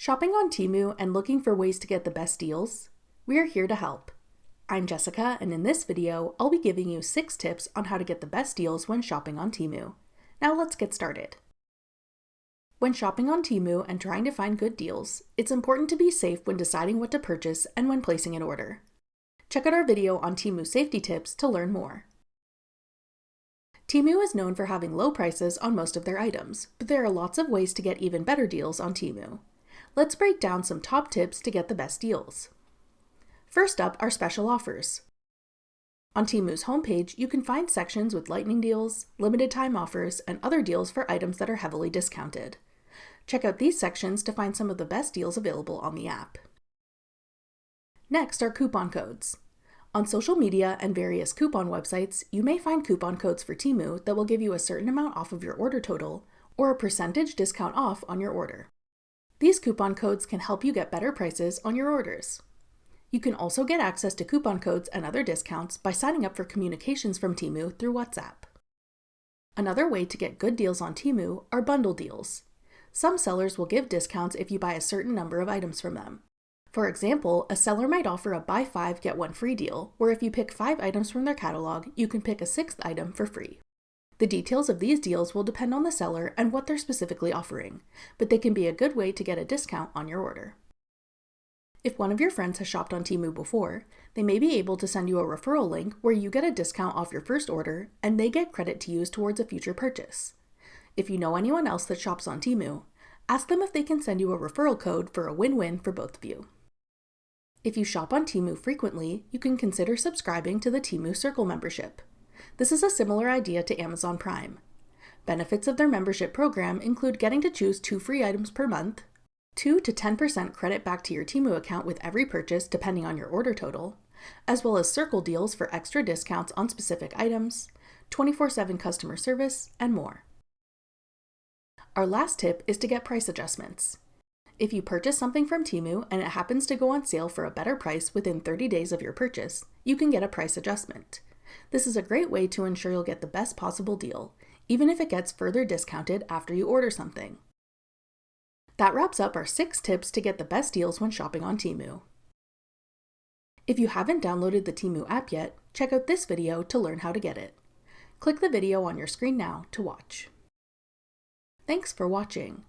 Shopping on Temu and looking for ways to get the best deals? We are here to help. I'm Jessica, and in this video, I'll be giving you 6 tips on how to get the best deals when shopping on Temu. Now let's get started. When shopping on Temu and trying to find good deals, it's important to be safe when deciding what to purchase and when placing an order. Check out our video on Temu safety tips to learn more. Temu is known for having low prices on most of their items, but there are lots of ways to get even better deals on Temu. Let's break down some top tips to get the best deals. First up are special offers. On Temu's homepage, you can find sections with lightning deals, limited time offers, and other deals for items that are heavily discounted. Check out these sections to find some of the best deals available on the app. Next are coupon codes. On social media and various coupon websites, you may find coupon codes for Temu that will give you a certain amount off of your order total or a percentage discount off on your order. These coupon codes can help you get better prices on your orders. You can also get access to coupon codes and other discounts by signing up for communications from Temu through WhatsApp. Another way to get good deals on Temu are bundle deals. Some sellers will give discounts if you buy a certain number of items from them. For example, a seller might offer a buy 5 get 1 free deal, where if you pick 5 items from their catalog, you can pick a 6th item for free. The details of these deals will depend on the seller and what they're specifically offering, but they can be a good way to get a discount on your order. If one of your friends has shopped on Temu before, they may be able to send you a referral link where you get a discount off your first order and they get credit to use towards a future purchase. If you know anyone else that shops on Temu, ask them if they can send you a referral code for a win-win for both of you. If you shop on Temu frequently, you can consider subscribing to the Temu Circle membership. This is a similar idea to Amazon Prime. Benefits of their membership program include getting to choose 2 free items per month, 2 to 10% credit back to your Temu account with every purchase depending on your order total, as well as Circle deals for extra discounts on specific items, 24/7 customer service, and more. Our last tip is to get price adjustments. If you purchase something from Temu and it happens to go on sale for a better price within 30 days of your purchase, you can get a price adjustment. This is a great way to ensure you'll get the best possible deal, even if it gets further discounted after you order something. That wraps up our 6 tips to get the best deals when shopping on Temu. If you haven't downloaded the Temu app yet, check out this video to learn how to get it. Click the video on your screen now to watch. Thanks for watching.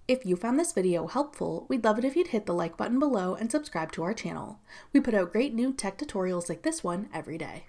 If you found this video helpful, we'd love it if you'd hit the like button below and subscribe to our channel. We put out great new tech tutorials like this one every day.